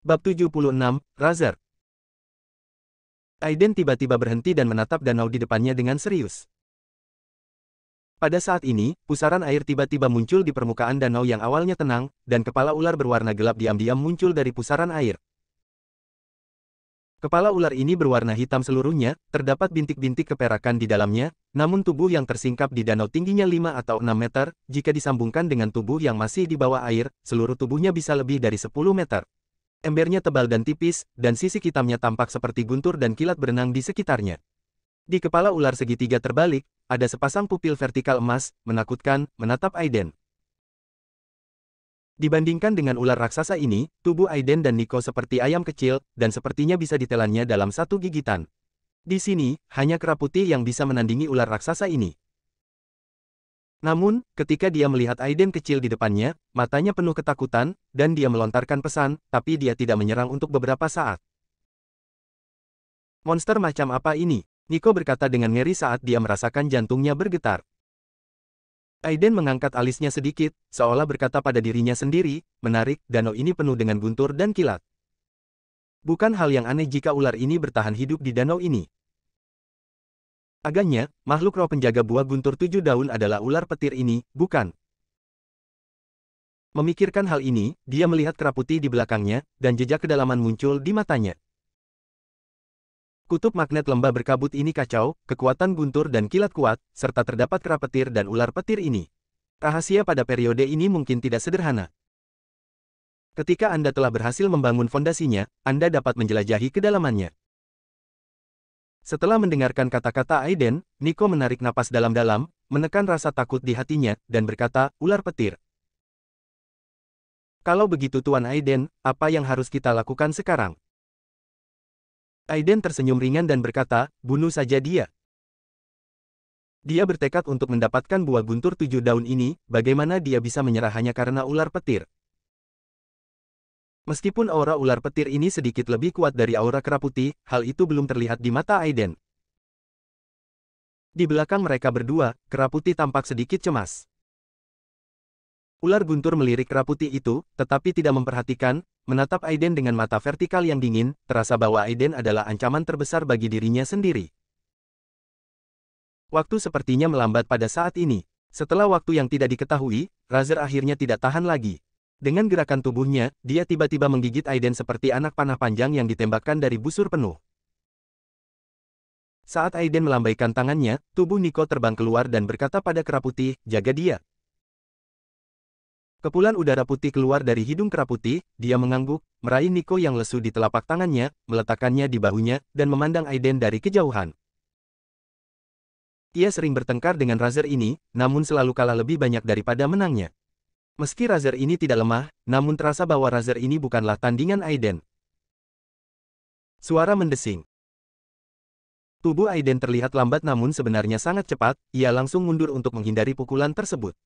Bab 76, Razor. Aiden tiba-tiba berhenti dan menatap danau di depannya dengan serius. Pada saat ini, pusaran air tiba-tiba muncul di permukaan danau yang awalnya tenang, dan kepala ular berwarna gelap diam-diam muncul dari pusaran air. Kepala ular ini berwarna hitam seluruhnya, terdapat bintik-bintik keperakan di dalamnya, namun tubuh yang tersingkap di danau tingginya 5 atau 6 meter, jika disambungkan dengan tubuh yang masih di bawah air, seluruh tubuhnya bisa lebih dari 10 meter. Embernya tebal dan tipis, dan sisik hitamnya tampak seperti guntur dan kilat berenang di sekitarnya. Di kepala ular segitiga terbalik, ada sepasang pupil vertikal emas, menakutkan, menatap Aiden. Dibandingkan dengan ular raksasa ini, tubuh Aiden dan Nico seperti ayam kecil, dan sepertinya bisa ditelannya dalam satu gigitan. Di sini, hanya kera putih yang bisa menandingi ular raksasa ini. Namun, ketika dia melihat Aiden kecil di depannya, matanya penuh ketakutan, dan dia melontarkan pesan, tapi dia tidak menyerang untuk beberapa saat. Monster macam apa ini? Nico berkata dengan ngeri saat dia merasakan jantungnya bergetar. Aiden mengangkat alisnya sedikit, seolah berkata pada dirinya sendiri, menarik, danau ini penuh dengan guntur dan kilat. Bukan hal yang aneh jika ular ini bertahan hidup di danau ini. Agaknya, makhluk roh penjaga buah guntur 7 daun adalah ular petir ini, bukan? Memikirkan hal ini, dia melihat kera putih di belakangnya, dan jejak kedalaman muncul di matanya. Kutub magnet lembah berkabut ini kacau, kekuatan guntur dan kilat kuat, serta terdapat kera petir dan ular petir ini. Rahasia pada periode ini mungkin tidak sederhana. Ketika Anda telah berhasil membangun fondasinya, Anda dapat menjelajahi kedalamannya. Setelah mendengarkan kata-kata Aiden, Nico menarik napas dalam-dalam, menekan rasa takut di hatinya, dan berkata, ular petir. Kalau begitu Tuan Aiden, apa yang harus kita lakukan sekarang? Aiden tersenyum ringan dan berkata, bunuh saja dia. Dia bertekad untuk mendapatkan buah guntur 7 daun ini, bagaimana dia bisa menyerah hanya karena ular petir? Meskipun aura ular petir ini sedikit lebih kuat dari aura kera putih, hal itu belum terlihat di mata Aiden. Di belakang mereka berdua, kera putih tampak sedikit cemas. Ular guntur melirik kera putih itu, tetapi tidak memperhatikan, menatap Aiden dengan mata vertikal yang dingin, terasa bahwa Aiden adalah ancaman terbesar bagi dirinya sendiri. Waktu sepertinya melambat pada saat ini. Setelah waktu yang tidak diketahui, Razor akhirnya tidak tahan lagi. Dengan gerakan tubuhnya, dia tiba-tiba menggigit Aiden seperti anak panah panjang yang ditembakkan dari busur penuh. Saat Aiden melambaikan tangannya, tubuh Nico terbang keluar dan berkata pada kera putih, jaga dia. Kepulan udara putih keluar dari hidung kera putih, dia mengangguk, meraih Nico yang lesu di telapak tangannya, meletakkannya di bahunya, dan memandang Aiden dari kejauhan. Ia sering bertengkar dengan Razor ini, namun selalu kalah lebih banyak daripada menangnya. Meski Razor ini tidak lemah, namun terasa bahwa Razor ini bukanlah tandingan Aiden. Suara mendesing. Tubuh Aiden terlihat lambat namun sebenarnya sangat cepat, ia langsung mundur untuk menghindari pukulan tersebut.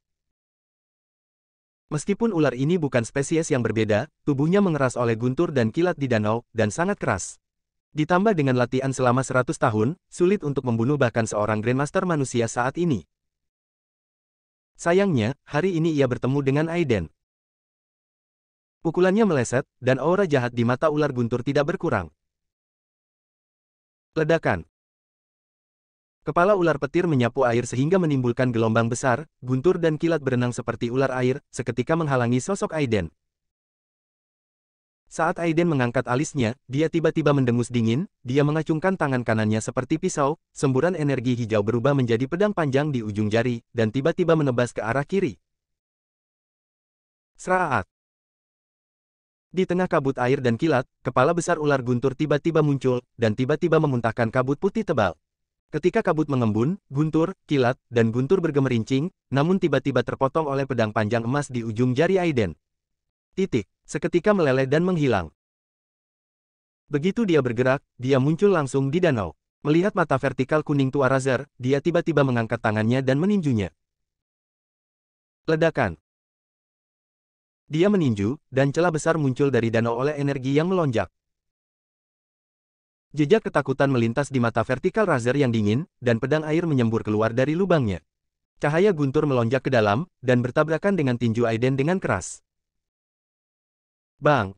Meskipun ular ini bukan spesies yang berbeda, tubuhnya mengeras oleh guntur dan kilat di danau, dan sangat keras. Ditambah dengan latihan selama 100 tahun, sulit untuk membunuh bahkan seorang Grandmaster manusia saat ini. Sayangnya, hari ini ia bertemu dengan Aiden. Pukulannya meleset, dan aura jahat di mata ular guntur tidak berkurang. Ledakan. Kepala ular petir menyapu air sehingga menimbulkan gelombang besar, guntur dan kilat berenang seperti ular air, seketika menghalangi sosok Aiden. Saat Aiden mengangkat alisnya, dia tiba-tiba mendengus dingin, dia mengacungkan tangan kanannya seperti pisau, semburan energi hijau berubah menjadi pedang panjang di ujung jari, dan tiba-tiba menebas ke arah kiri. Seraat. Di tengah kabut air dan kilat, kepala besar ular guntur tiba-tiba muncul, dan tiba-tiba memuntahkan kabut putih tebal. Ketika kabut mengembun, guntur, kilat, dan guntur bergemerincing, namun tiba-tiba terpotong oleh pedang panjang emas di ujung jari Aiden. Titik. Seketika meleleh dan menghilang. Begitu dia bergerak, dia muncul langsung di danau. Melihat mata vertikal kuning tua Razor, dia tiba-tiba mengangkat tangannya dan meninjunya. Ledakan. Dia meninju, dan celah besar muncul dari danau oleh energi yang melonjak. Jejak ketakutan melintas di mata vertikal Razor yang dingin, dan pedang air menyembur keluar dari lubangnya. Cahaya guntur melonjak ke dalam, dan bertabrakan dengan tinju Aiden dengan keras. Bang!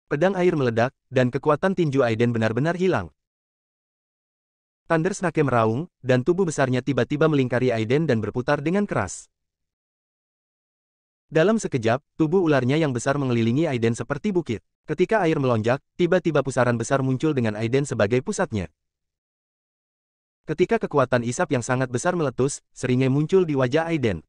Pedang air meledak, dan kekuatan tinju Aiden benar-benar hilang. Thunder Snake meraung, dan tubuh besarnya tiba-tiba melingkari Aiden dan berputar dengan keras. Dalam sekejap, tubuh ularnya yang besar mengelilingi Aiden seperti bukit. Ketika air melonjak, tiba-tiba pusaran besar muncul dengan Aiden sebagai pusatnya. Ketika kekuatan isap yang sangat besar meletus, seringai muncul di wajah Aiden.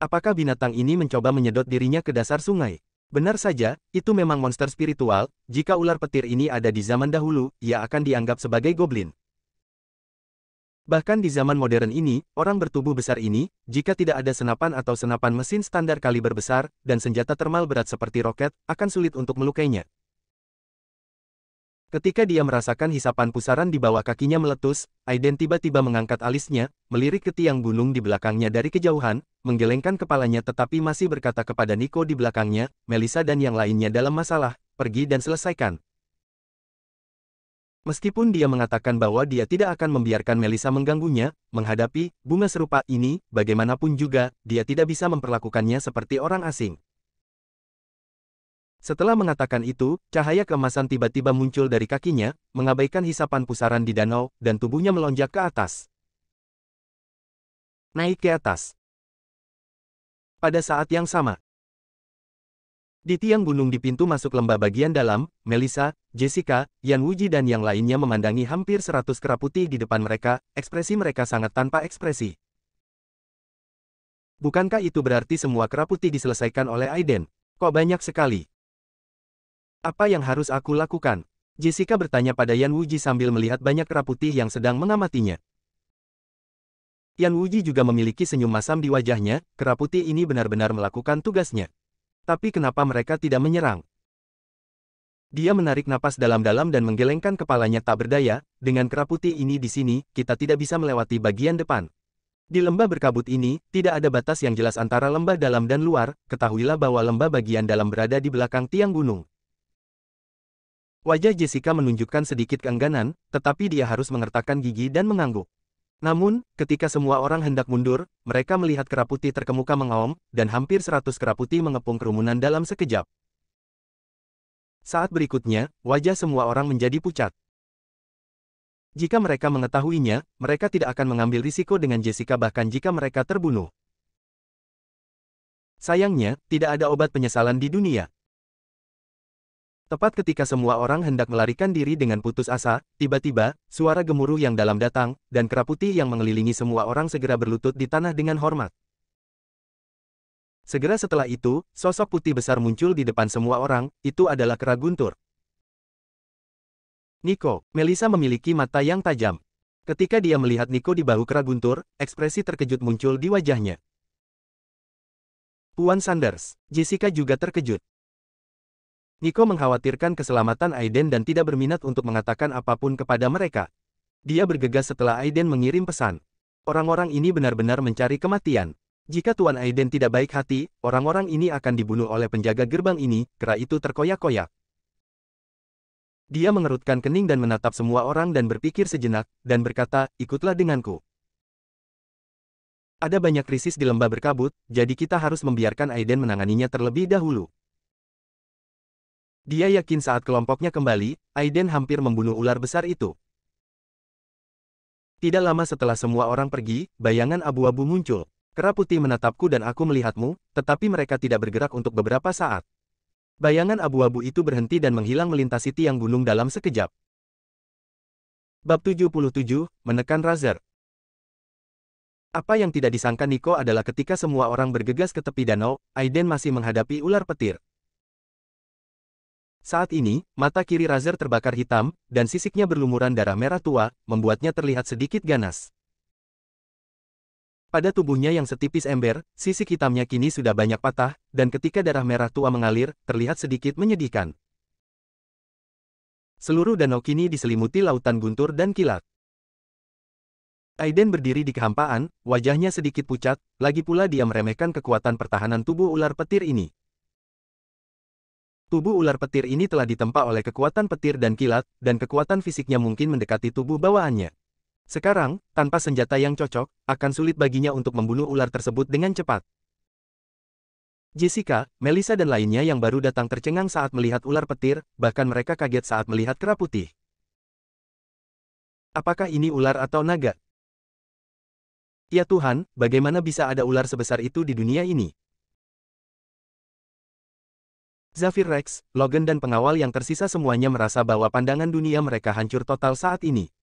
Apakah binatang ini mencoba menyedot dirinya ke dasar sungai? Benar saja, itu memang monster spiritual. Jika ular petir ini ada di zaman dahulu, ia akan dianggap sebagai goblin. Bahkan di zaman modern ini, orang bertubuh besar ini, jika tidak ada senapan atau senapan mesin standar kaliber besar, dan senjata termal berat seperti roket, akan sulit untuk melukainya. Ketika dia merasakan hisapan pusaran di bawah kakinya meletus, Aiden tiba-tiba mengangkat alisnya, melirik ke tiang gunung di belakangnya dari kejauhan, menggelengkan kepalanya tetapi masih berkata kepada Nico di belakangnya, Melissa dan yang lainnya dalam masalah, pergi dan selesaikan. Meskipun dia mengatakan bahwa dia tidak akan membiarkan Melissa mengganggunya, menghadapi bunga serupa ini, bagaimanapun juga, dia tidak bisa memperlakukannya seperti orang asing. Setelah mengatakan itu, cahaya keemasan tiba-tiba muncul dari kakinya, mengabaikan hisapan pusaran di danau, dan tubuhnya melonjak ke atas. Naik ke atas. Pada saat yang sama, di tiang gunung di pintu masuk lembah bagian dalam, Melissa, Jessica, Yan Wuji dan yang lainnya memandangi hampir 100 kera putih di depan mereka, ekspresi mereka sangat tanpa ekspresi. Bukankah itu berarti semua kera putih diselesaikan oleh Aiden? Kok banyak sekali? Apa yang harus aku lakukan? Jessica bertanya pada Yan Wuji sambil melihat banyak kera putih yang sedang mengamatinya. Yan Wuji juga memiliki senyum masam di wajahnya, kera putih ini benar-benar melakukan tugasnya. Tapi kenapa mereka tidak menyerang? Dia menarik napas dalam-dalam dan menggelengkan kepalanya tak berdaya, dengan kera putih ini di sini, kita tidak bisa melewati bagian depan. Di lembah berkabut ini, tidak ada batas yang jelas antara lembah dalam dan luar, ketahuilah bahwa lembah bagian dalam berada di belakang tiang gunung. Wajah Jessica menunjukkan sedikit keengganan, tetapi dia harus mengertakkan gigi dan mengangguk. Namun, ketika semua orang hendak mundur, mereka melihat kera putih terkemuka mengaum, dan hampir 100 kera putih mengepung kerumunan dalam sekejap. Saat berikutnya, wajah semua orang menjadi pucat. Jika mereka mengetahuinya, mereka tidak akan mengambil risiko dengan Jessica bahkan jika mereka terbunuh. Sayangnya, tidak ada obat penyesalan di dunia. Tepat ketika semua orang hendak melarikan diri dengan putus asa, tiba-tiba, suara gemuruh yang dalam datang, dan kera putih yang mengelilingi semua orang segera berlutut di tanah dengan hormat. Segera setelah itu, sosok putih besar muncul di depan semua orang, itu adalah kera guntur. Nico, Melissa memiliki mata yang tajam. Ketika dia melihat Nico di bahu kera guntur, ekspresi terkejut muncul di wajahnya. Tuan Sanders, Jessica juga terkejut. Nico mengkhawatirkan keselamatan Aiden dan tidak berminat untuk mengatakan apapun kepada mereka. Dia bergegas setelah Aiden mengirim pesan. Orang-orang ini benar-benar mencari kematian. Jika Tuan Aiden tidak baik hati, orang-orang ini akan dibunuh oleh penjaga gerbang ini, kera itu terkoyak-koyak. Dia mengerutkan kening dan menatap semua orang dan berpikir sejenak, dan berkata, ikutlah denganku. Ada banyak krisis di lembah berkabut, jadi kita harus membiarkan Aiden menanganinya terlebih dahulu. Dia yakin saat kelompoknya kembali, Aiden hampir membunuh ular besar itu. Tidak lama setelah semua orang pergi, bayangan abu-abu muncul. Kera putih menatapku dan aku melihatmu, tetapi mereka tidak bergerak untuk beberapa saat. Bayangan abu-abu itu berhenti dan menghilang melintasi tiang gunung dalam sekejap. Bab 77, Menekan Razer. Apa yang tidak disangka Nico adalah ketika semua orang bergegas ke tepi danau, Aiden masih menghadapi ular petir. Saat ini, mata kiri Razer terbakar hitam, dan sisiknya berlumuran darah merah tua, membuatnya terlihat sedikit ganas. Pada tubuhnya yang setipis ember, sisik hitamnya kini sudah banyak patah, dan ketika darah merah tua mengalir, terlihat sedikit menyedihkan. Seluruh danau kini diselimuti lautan guntur dan kilat. Aiden berdiri di kehampaan, wajahnya sedikit pucat, lagi pula dia meremehkan kekuatan pertahanan tubuh ular petir ini. Tubuh ular petir ini telah ditempa oleh kekuatan petir dan kilat, dan kekuatan fisiknya mungkin mendekati tubuh bawaannya. Sekarang, tanpa senjata yang cocok, akan sulit baginya untuk membunuh ular tersebut dengan cepat. Jessica, Melissa dan lainnya yang baru datang tercengang saat melihat ular petir, bahkan mereka kaget saat melihat kera putih. Apakah ini ular atau naga? Ya Tuhan, bagaimana bisa ada ular sebesar itu di dunia ini? Zafir Rex, Logan dan pengawal yang tersisa semuanya merasa bahwa pandangan dunia mereka hancur total saat ini.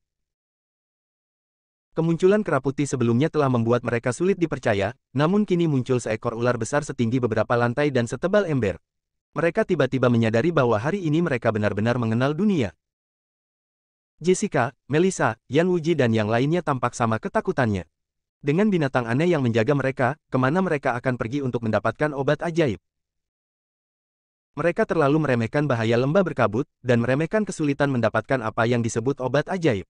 Kemunculan kera putih sebelumnya telah membuat mereka sulit dipercaya, namun kini muncul seekor ular besar setinggi beberapa lantai dan setebal ember. Mereka tiba-tiba menyadari bahwa hari ini mereka benar-benar mengenal dunia. Jessica, Melissa, Yan Wuji dan yang lainnya tampak sama ketakutannya. Dengan binatang aneh yang menjaga mereka, kemana mereka akan pergi untuk mendapatkan obat ajaib? Mereka terlalu meremehkan bahaya lembah berkabut, dan meremehkan kesulitan mendapatkan apa yang disebut obat ajaib.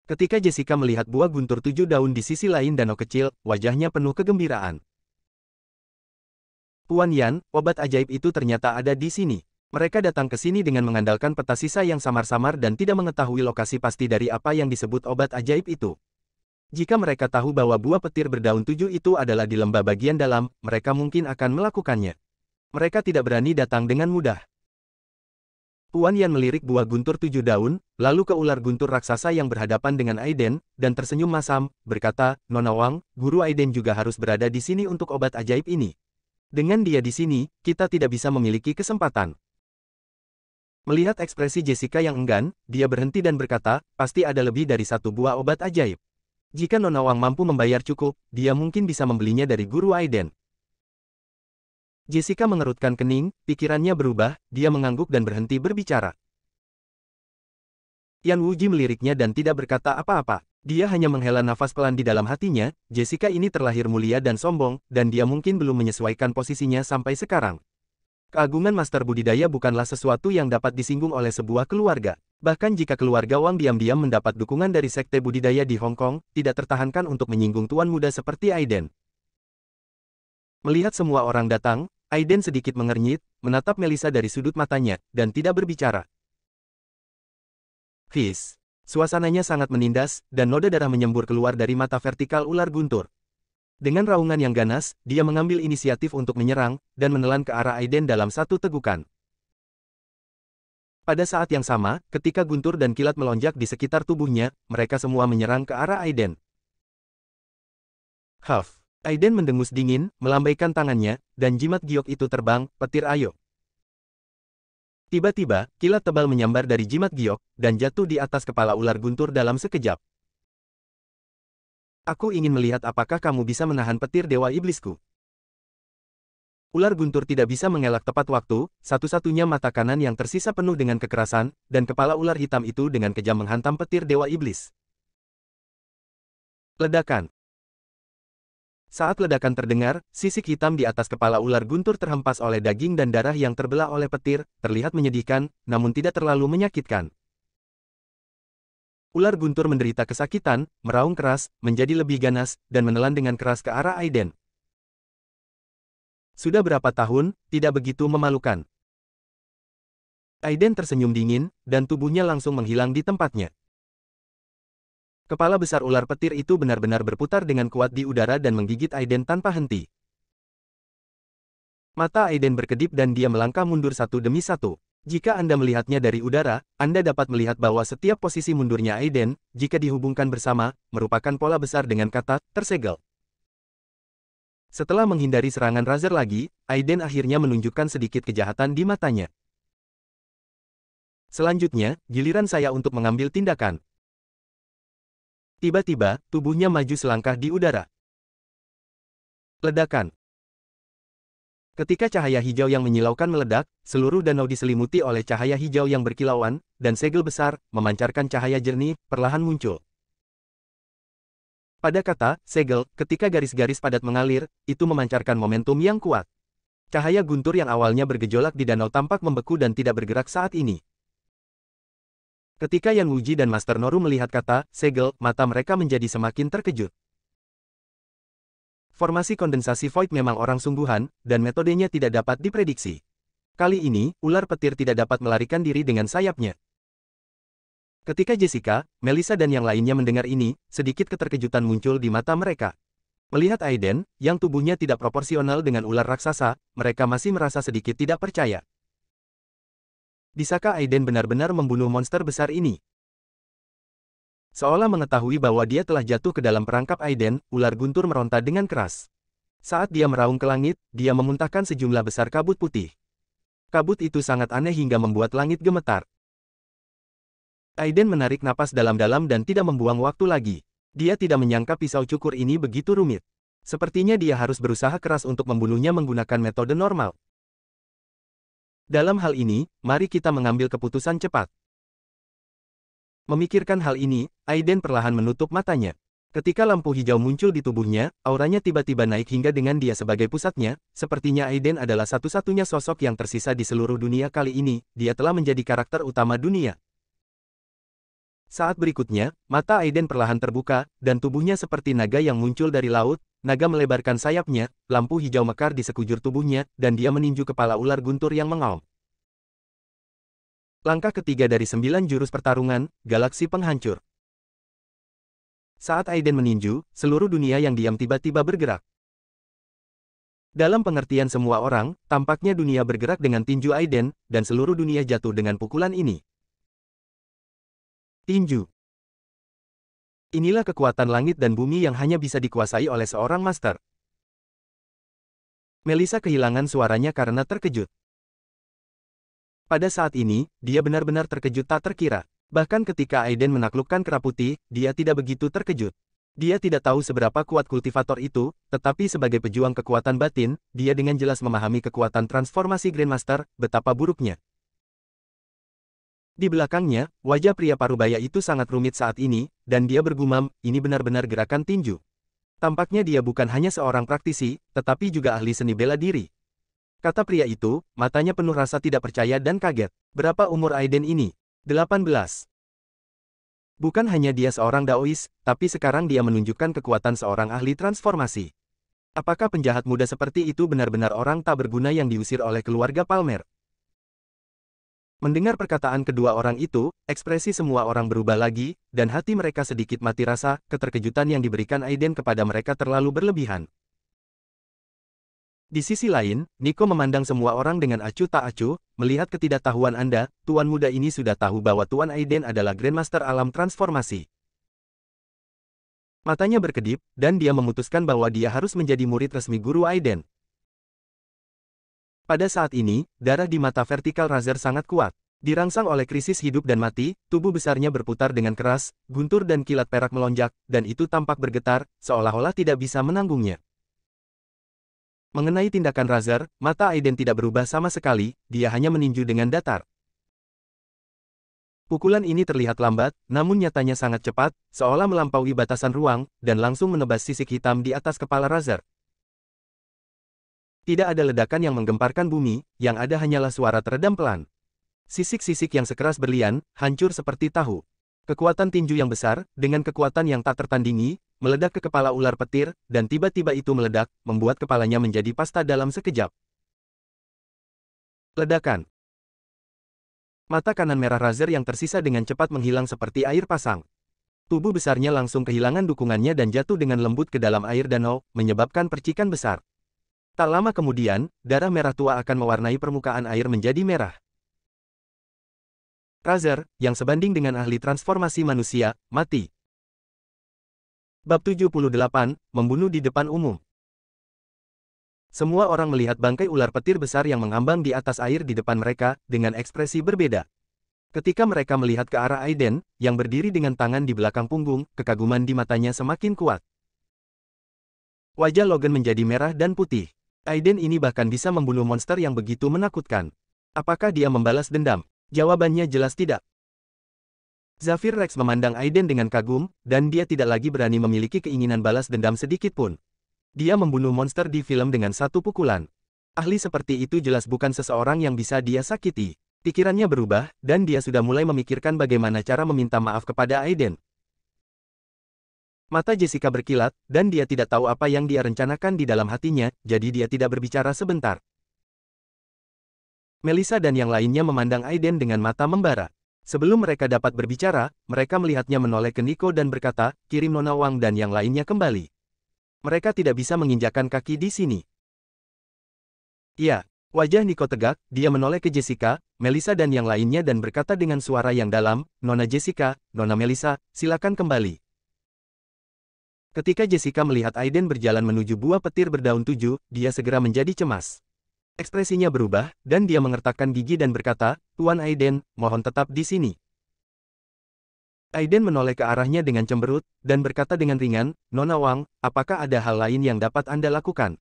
Ketika Jessica melihat buah guntur 7 daun di sisi lain danau kecil, wajahnya penuh kegembiraan. Tuan Yan, obat ajaib itu ternyata ada di sini. Mereka datang ke sini dengan mengandalkan peta sisa yang samar-samar dan tidak mengetahui lokasi pasti dari apa yang disebut obat ajaib itu. Jika mereka tahu bahwa buah petir berdaun 7 itu adalah di lembah bagian dalam, mereka mungkin akan melakukannya. Mereka tidak berani datang dengan mudah. Tuan Yan melirik buah guntur 7 daun, lalu ke ular guntur raksasa yang berhadapan dengan Aiden, dan tersenyum masam, berkata, Nona Wang, Guru Aiden juga harus berada di sini untuk obat ajaib ini. Dengan dia di sini, kita tidak bisa memiliki kesempatan. Melihat ekspresi Jessica yang enggan, dia berhenti dan berkata, pasti ada lebih dari satu buah obat ajaib. Jika Nona Wang mampu membayar cukup, dia mungkin bisa membelinya dari Guru Aiden. Jessica mengerutkan kening, pikirannya berubah, dia mengangguk dan berhenti berbicara. Yan Wuji meliriknya dan tidak berkata apa-apa. Dia hanya menghela nafas pelan di dalam hatinya, Jessica ini terlahir mulia dan sombong, dan dia mungkin belum menyesuaikan posisinya sampai sekarang. Keagungan master budidaya bukanlah sesuatu yang dapat disinggung oleh sebuah keluarga. Bahkan jika keluarga Wang diam-diam mendapat dukungan dari sekte budidaya di Hong Kong, tidak tertahankan untuk menyinggung tuan muda seperti Aiden. Melihat semua orang datang, Aiden sedikit mengernyit, menatap Melissa dari sudut matanya, dan tidak berbicara. Fis. Suasananya sangat menindas, dan noda darah menyembur keluar dari mata vertikal ular guntur. Dengan raungan yang ganas, dia mengambil inisiatif untuk menyerang, dan menelan ke arah Aiden dalam satu tegukan. Pada saat yang sama, ketika guntur dan kilat melonjak di sekitar tubuhnya, mereka semua menyerang ke arah Aiden. Huff. Aiden mendengus dingin, melambaikan tangannya, dan jimat giok itu terbang, petir ayo. Tiba-tiba, kilat tebal menyambar dari jimat giok, dan jatuh di atas kepala ular guntur dalam sekejap. Aku ingin melihat apakah kamu bisa menahan petir dewa iblisku. Ular guntur tidak bisa mengelak tepat waktu, satu-satunya mata kanan yang tersisa penuh dengan kekerasan, dan kepala ular hitam itu dengan kejam menghantam petir dewa iblis. Ledakan. Saat ledakan terdengar, sisik hitam di atas kepala ular guntur terhempas oleh daging dan darah yang terbelah oleh petir, terlihat menyedihkan, namun tidak terlalu menyakitkan. Ular guntur menderita kesakitan, meraung keras, menjadi lebih ganas, dan menelan dengan keras ke arah Aiden. Sudah berapa tahun, tidak begitu memalukan. Aiden tersenyum dingin, dan tubuhnya langsung menghilang di tempatnya. Kepala besar ular petir itu benar-benar berputar dengan kuat di udara dan menggigit Aiden tanpa henti. Mata Aiden berkedip dan dia melangkah mundur satu demi satu. Jika Anda melihatnya dari udara, Anda dapat melihat bahwa setiap posisi mundurnya Aiden, jika dihubungkan bersama, merupakan pola besar dengan kata, tersegel. Setelah menghindari serangan Razer lagi, Aiden akhirnya menunjukkan sedikit kejahatan di matanya. Selanjutnya, giliran saya untuk mengambil tindakan. Tiba-tiba, tubuhnya maju selangkah di udara. Ledakan. Ketika cahaya hijau yang menyilaukan meledak, seluruh danau diselimuti oleh cahaya hijau yang berkilauan, dan segel besar, memancarkan cahaya jernih, perlahan muncul. Pada kata, segel, ketika garis-garis padat mengalir, itu memancarkan momentum yang kuat. Cahaya guntur yang awalnya bergejolak di danau tampak membeku dan tidak bergerak saat ini. Ketika Yan Wuji dan Master Noru melihat kata, segel, mata mereka menjadi semakin terkejut. Formasi kondensasi void memang orang sungguhan, dan metodenya tidak dapat diprediksi. Kali ini, ular petir tidak dapat melarikan diri dengan sayapnya. Ketika Jessica, Melissa dan yang lainnya mendengar ini, sedikit keterkejutan muncul di mata mereka. Melihat Aiden, yang tubuhnya tidak proporsional dengan ular raksasa, mereka masih merasa sedikit tidak percaya. Bisakah Aiden benar-benar membunuh monster besar ini? Seolah mengetahui bahwa dia telah jatuh ke dalam perangkap Aiden, ular guntur meronta dengan keras. Saat dia meraung ke langit, dia memuntahkan sejumlah besar kabut putih. Kabut itu sangat aneh hingga membuat langit gemetar. Aiden menarik napas dalam-dalam dan tidak membuang waktu lagi. Dia tidak menyangka pisau cukur ini begitu rumit. Sepertinya dia harus berusaha keras untuk membunuhnya menggunakan metode normal. Dalam hal ini, mari kita mengambil keputusan cepat. Memikirkan hal ini, Aiden perlahan menutup matanya. Ketika lampu hijau muncul di tubuhnya, auranya tiba-tiba naik hingga dengan dia sebagai pusatnya, sepertinya Aiden adalah satu-satunya sosok yang tersisa di seluruh dunia kali ini, dia telah menjadi karakter utama dunia. Saat berikutnya, mata Aiden perlahan terbuka, dan tubuhnya seperti naga yang muncul dari laut, naga melebarkan sayapnya, lampu hijau mekar di sekujur tubuhnya, dan dia meninju kepala ular guntur yang mengaum. Langkah ketiga dari 9 jurus pertarungan, Galaksi Penghancur. Saat Aiden meninju, seluruh dunia yang diam tiba-tiba bergerak. Dalam pengertian semua orang, tampaknya dunia bergerak dengan tinju Aiden, dan seluruh dunia jatuh dengan pukulan ini. Tinju. Inilah kekuatan langit dan bumi yang hanya bisa dikuasai oleh seorang master. Melissa kehilangan suaranya karena terkejut. Pada saat ini, dia benar-benar terkejut tak terkira. Bahkan ketika Aiden menaklukkan kera putih, dia tidak begitu terkejut. Dia tidak tahu seberapa kuat kultivator itu, tetapi sebagai pejuang kekuatan batin, dia dengan jelas memahami kekuatan transformasi Grandmaster, betapa buruknya. Di belakangnya, wajah pria parubaya itu sangat rumit saat ini, dan dia bergumam, ini benar-benar gerakan tinju. Tampaknya dia bukan hanya seorang praktisi, tetapi juga ahli seni bela diri. Kata pria itu, matanya penuh rasa tidak percaya dan kaget. Berapa umur Aiden ini? 18. Bukan hanya dia seorang Daois, tapi sekarang dia menunjukkan kekuatan seorang ahli transformasi. Apakah penjahat muda seperti itu benar-benar orang tak berguna yang diusir oleh keluarga Palmer? Mendengar perkataan kedua orang itu, ekspresi semua orang berubah lagi, dan hati mereka sedikit mati rasa, keterkejutan yang diberikan Aiden kepada mereka terlalu berlebihan. Di sisi lain, Nico memandang semua orang dengan acuh tak acuh, melihat ketidaktahuan Anda, tuan muda ini sudah tahu bahwa Tuan Aiden adalah Grandmaster alam transformasi. Matanya berkedip, dan dia memutuskan bahwa dia harus menjadi murid resmi guru Aiden. Pada saat ini, darah di mata vertikal Razer sangat kuat. Dirangsang oleh krisis hidup dan mati, tubuh besarnya berputar dengan keras, guntur dan kilat perak melonjak, dan itu tampak bergetar, seolah-olah tidak bisa menanggungnya. Mengenai tindakan Razer, mata Aiden tidak berubah sama sekali, dia hanya meninju dengan datar. Pukulan ini terlihat lambat, namun nyatanya sangat cepat, seolah melampaui batasan ruang, dan langsung menebas sisik hitam di atas kepala Razer. Tidak ada ledakan yang menggemparkan bumi, yang ada hanyalah suara teredam pelan. Sisik-sisik yang sekeras berlian, hancur seperti tahu. Kekuatan tinju yang besar, dengan kekuatan yang tak tertandingi, meledak ke kepala ular petir, dan tiba-tiba itu meledak, membuat kepalanya menjadi pasta dalam sekejap. Ledakan. Mata kanan merah Razer yang tersisa dengan cepat menghilang seperti air pasang. Tubuh besarnya langsung kehilangan dukungannya dan jatuh dengan lembut ke dalam air danau, menyebabkan percikan besar. Tak lama kemudian, darah merah tua akan mewarnai permukaan air menjadi merah. Razer, yang sebanding dengan ahli transformasi manusia, mati. Bab 78, Membunuh di depan umum. Semua orang melihat bangkai ular petir besar yang mengambang di atas air di depan mereka, dengan ekspresi berbeda. Ketika mereka melihat ke arah Aiden, yang berdiri dengan tangan di belakang punggung, kekaguman di matanya semakin kuat. Wajah Logan menjadi merah dan putih. Aiden ini bahkan bisa membunuh monster yang begitu menakutkan. Apakah dia membalas dendam? Jawabannya jelas tidak. Zafir Rex memandang Aiden dengan kagum, dan dia tidak lagi berani memiliki keinginan balas dendam sedikit pun. Dia membunuh monster di film dengan satu pukulan. Ahli seperti itu jelas bukan seseorang yang bisa dia sakiti. Pikirannya berubah, dan dia sudah mulai memikirkan bagaimana cara meminta maaf kepada Aiden. Mata Jessica berkilat, dan dia tidak tahu apa yang dia rencanakan di dalam hatinya, jadi dia tidak berbicara sebentar. Melissa dan yang lainnya memandang Aiden dengan mata membara. Sebelum mereka dapat berbicara, mereka melihatnya menoleh ke Nico dan berkata, kirim Nona Wang dan yang lainnya kembali. Mereka tidak bisa menginjakkan kaki di sini. Iya, wajah Nico tegak, dia menoleh ke Jessica, Melissa dan yang lainnya dan berkata dengan suara yang dalam, Nona Jessica, Nona Melissa, silakan kembali. Ketika Jessica melihat Aiden berjalan menuju buah petir berdaun 7, dia segera menjadi cemas. Ekspresinya berubah, dan dia mengertakkan gigi dan berkata, Tuan Aiden, mohon tetap di sini. Aiden menoleh ke arahnya dengan cemberut, dan berkata dengan ringan, Nona Wang, apakah ada hal lain yang dapat Anda lakukan?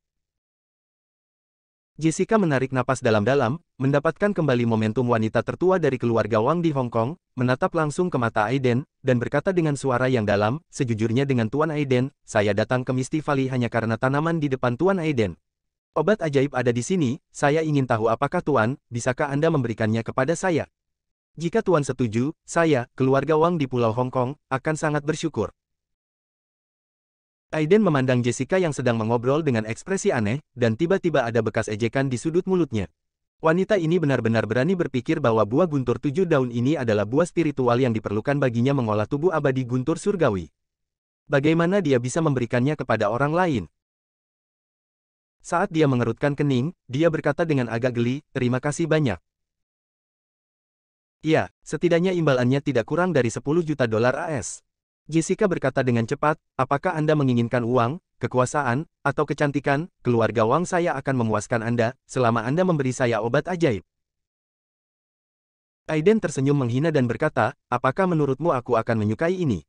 Jessica menarik napas dalam-dalam, mendapatkan kembali momentum wanita tertua dari keluarga Wang di Hong Kong, menatap langsung ke mata Aiden, dan berkata dengan suara yang dalam, sejujurnya dengan Tuan Aiden, saya datang ke Misty Valley hanya karena tanaman di depan Tuan Aiden. Obat ajaib ada di sini, saya ingin tahu apakah Tuan, bisakah Anda memberikannya kepada saya? Jika Tuan setuju, saya, keluarga Wang di Pulau Hong Kong, akan sangat bersyukur. Aiden memandang Jessica yang sedang mengobrol dengan ekspresi aneh, dan tiba-tiba ada bekas ejekan di sudut mulutnya. Wanita ini benar-benar berani berpikir bahwa buah guntur 7 daun ini adalah buah spiritual yang diperlukan baginya mengolah tubuh abadi guntur surgawi. Bagaimana dia bisa memberikannya kepada orang lain? Saat dia mengerutkan kening, dia berkata dengan agak geli, terima kasih banyak. Ya, setidaknya imbalannya tidak kurang dari 10 juta dolar AS. Jessica berkata dengan cepat, apakah Anda menginginkan uang, kekuasaan, atau kecantikan? Keluarga Wang saya akan memuaskan Anda, selama Anda memberi saya obat ajaib. Aiden tersenyum menghina dan berkata, apakah menurutmu aku akan menyukai ini?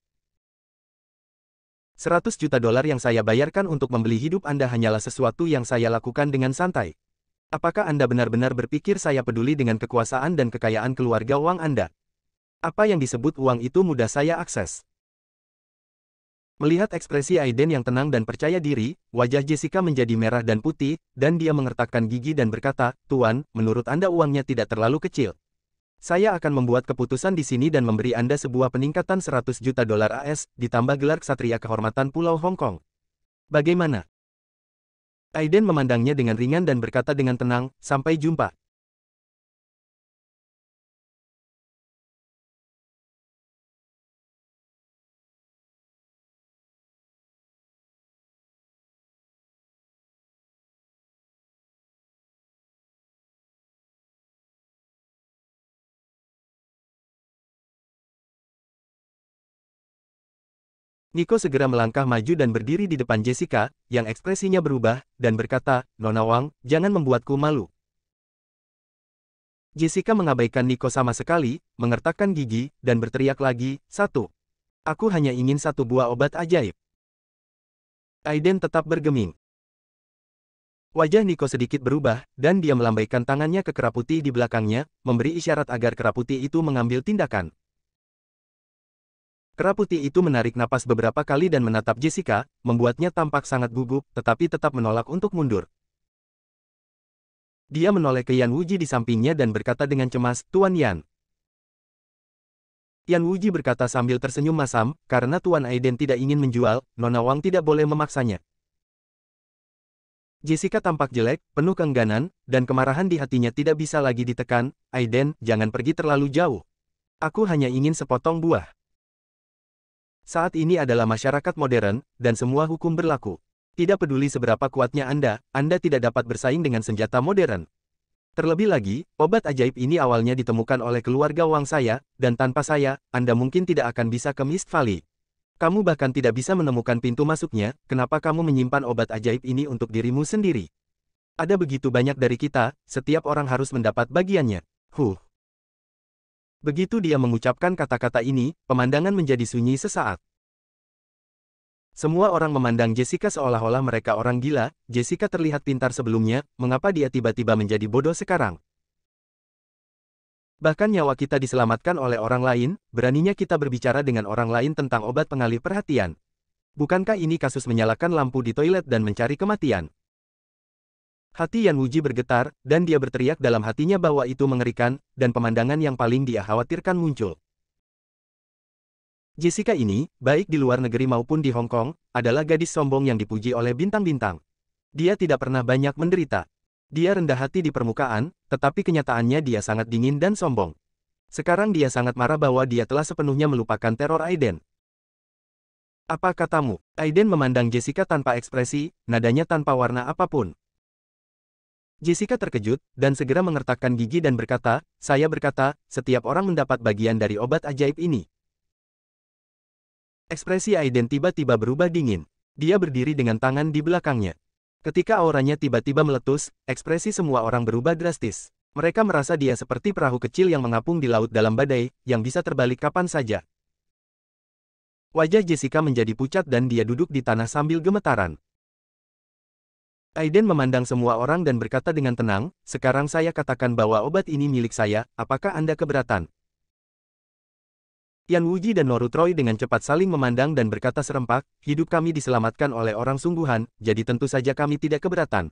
100 juta dolar yang saya bayarkan untuk membeli hidup Anda hanyalah sesuatu yang saya lakukan dengan santai. Apakah Anda benar-benar berpikir saya peduli dengan kekuasaan dan kekayaan keluarga Wang Anda? Apa yang disebut uang itu mudah saya akses. Melihat ekspresi Aiden yang tenang dan percaya diri, wajah Jessica menjadi merah dan putih, dan dia mengertakkan gigi dan berkata, Tuan, menurut Anda uangnya tidak terlalu kecil. Saya akan membuat keputusan di sini dan memberi Anda sebuah peningkatan 100 juta dolar AS, ditambah gelar Ksatria Kehormatan Pulau Hong Kong. Bagaimana? Aiden memandangnya dengan ringan dan berkata dengan tenang, sampai jumpa. Nico segera melangkah maju dan berdiri di depan Jessica, yang ekspresinya berubah, dan berkata, Nona Wang, jangan membuatku malu. Jessica mengabaikan Nico sama sekali, mengertakkan gigi, dan berteriak lagi, satu. Aku hanya ingin satu buah obat ajaib. Aiden tetap bergeming. Wajah Nico sedikit berubah, dan dia melambaikan tangannya ke kera putih di belakangnya, memberi isyarat agar kera putih itu mengambil tindakan. Kera putih itu menarik napas beberapa kali dan menatap Jessica, membuatnya tampak sangat gugup, tetapi tetap menolak untuk mundur. Dia menoleh ke Yan Wuji di sampingnya dan berkata dengan cemas, Tuan Yan. Yan Wuji berkata sambil tersenyum masam, karena Tuan Aiden tidak ingin menjual, Nona Wang tidak boleh memaksanya. Jessica tampak jelek, penuh keengganan, dan kemarahan di hatinya tidak bisa lagi ditekan, Aiden, jangan pergi terlalu jauh. Aku hanya ingin sepotong buah. Saat ini adalah masyarakat modern, dan semua hukum berlaku. Tidak peduli seberapa kuatnya Anda tidak dapat bersaing dengan senjata modern. Terlebih lagi, obat ajaib ini awalnya ditemukan oleh keluarga Wang saya, dan tanpa saya, Anda mungkin tidak akan bisa ke Mist Valley. Kamu bahkan tidak bisa menemukan pintu masuknya, kenapa kamu menyimpan obat ajaib ini untuk dirimu sendiri? Ada begitu banyak dari kita, setiap orang harus mendapat bagiannya. Begitu dia mengucapkan kata-kata ini, pemandangan menjadi sunyi sesaat. Semua orang memandang Jessica seolah-olah mereka orang gila. Jessica terlihat pintar sebelumnya, mengapa dia tiba-tiba menjadi bodoh sekarang? Bahkan nyawa kita diselamatkan oleh orang lain, beraninya kita berbicara dengan orang lain tentang obat pengalih perhatian. Bukankah ini kasus menyalakan lampu di toilet dan mencari kematian? Hati Yan Wuji bergetar, dan dia berteriak dalam hatinya bahwa itu mengerikan, dan pemandangan yang paling dia khawatirkan muncul. Jessica ini, baik di luar negeri maupun di Hong Kong, adalah gadis sombong yang dipuji oleh bintang-bintang. Dia tidak pernah banyak menderita. Dia rendah hati di permukaan, tetapi kenyataannya dia sangat dingin dan sombong. Sekarang dia sangat marah bahwa dia telah sepenuhnya melupakan teror Aiden. Apa katamu? Aiden memandang Jessica tanpa ekspresi, nadanya tanpa warna apapun. Jessica terkejut, dan segera mengertakkan gigi dan berkata, saya berkata, setiap orang mendapat bagian dari obat ajaib ini. Ekspresi Aiden tiba-tiba berubah dingin. Dia berdiri dengan tangan di belakangnya. Ketika auranya tiba-tiba meletus, ekspresi semua orang berubah drastis. Mereka merasa dia seperti perahu kecil yang mengapung di laut dalam badai, yang bisa terbalik kapan saja. Wajah Jessica menjadi pucat dan dia duduk di tanah sambil gemetaran. Aiden memandang semua orang dan berkata dengan tenang, sekarang saya katakan bahwa obat ini milik saya, apakah Anda keberatan? Yan Wuji dan Noru Troy dengan cepat saling memandang dan berkata serempak, hidup kami diselamatkan oleh orang sungguhan, jadi tentu saja kami tidak keberatan.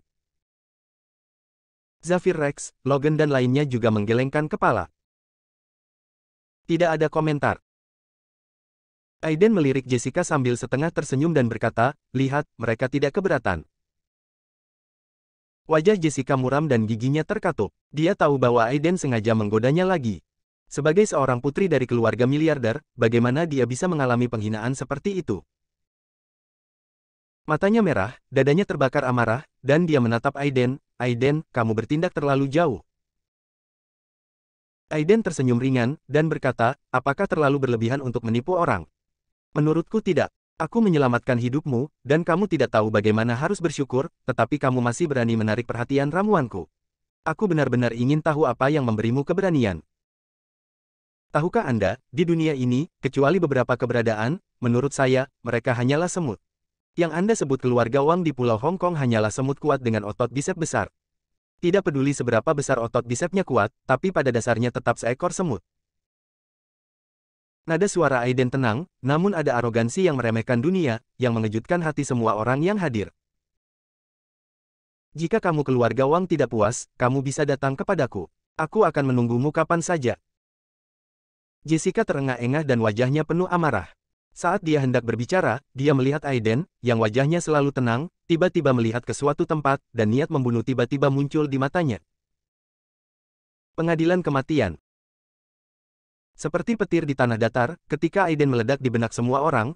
Zafir Rex, Logan dan lainnya juga menggelengkan kepala. Tidak ada komentar. Aiden melirik Jessica sambil setengah tersenyum dan berkata, lihat, mereka tidak keberatan. Wajah Jessica muram dan giginya terkatup. Dia tahu bahwa Aiden sengaja menggodanya lagi. Sebagai seorang putri dari keluarga miliarder, bagaimana dia bisa mengalami penghinaan seperti itu? Matanya merah, dadanya terbakar amarah, dan dia menatap Aiden. Aiden, kamu bertindak terlalu jauh. Aiden tersenyum ringan, dan berkata, apakah terlalu berlebihan untuk menipu orang? Menurutku tidak. Aku menyelamatkan hidupmu, dan kamu tidak tahu bagaimana harus bersyukur, tetapi kamu masih berani menarik perhatian ramuanku. Aku benar-benar ingin tahu apa yang memberimu keberanian. Tahukah Anda, di dunia ini, kecuali beberapa keberadaan, menurut saya, mereka hanyalah semut. Yang Anda sebut keluarga Wang di Pulau Hong Kong hanyalah semut kuat dengan otot bisep besar. Tidak peduli seberapa besar otot bisepnya kuat, tapi pada dasarnya tetap seekor semut. Nada suara Aiden tenang, namun ada arogansi yang meremehkan dunia, yang mengejutkan hati semua orang yang hadir. Jika kamu keluarga Wang tidak puas, kamu bisa datang kepadaku. Aku akan menunggumu kapan saja. Jessica terengah-engah dan wajahnya penuh amarah. Saat dia hendak berbicara, dia melihat Aiden, yang wajahnya selalu tenang, tiba-tiba melihat ke suatu tempat, dan niat membunuh tiba-tiba muncul di matanya. Pengadilan kematian. Seperti petir di tanah datar, ketika Aiden meledak di benak semua orang